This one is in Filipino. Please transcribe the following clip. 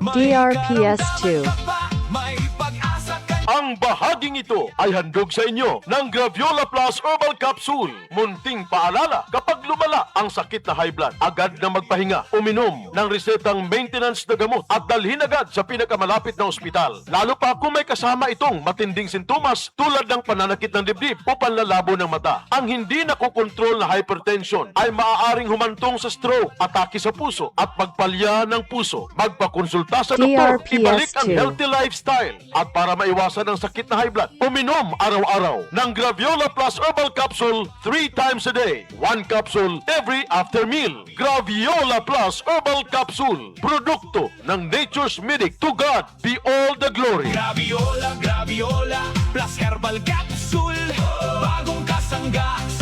DRPS 2. Ang bahaging ito ay handog sa inyo ng Graviola Plus Herbal Capsule. Munting paalala, kapag lumala ang sakit na high blood, agad na magpahinga, uminom ng resetang maintenance na gamot at dalhin agad sa pinakamalapit na ospital. Lalo pa kung may kasama itong matinding sintomas tulad ng pananakit ng dibdib o panlalabo ng mata. Ang hindi nakokontrol na hypertension ay maaaring humantong sa stroke, atake sa puso at pagpalya ng puso. Magpakonsulta sa doktor, DRPS ibalik ang 2. healthy lifestyle at para maiwasan ang sakit na high blood, uminom araw-araw ng Graviola Plus Herbal Capsule 3 times a day. 1 capsule every after meal. Graviola Plus Herbal Capsule. Produkto ng Nature's Medic. To God be all the glory. Graviola Plus Herbal Capsule. Bagong kasangga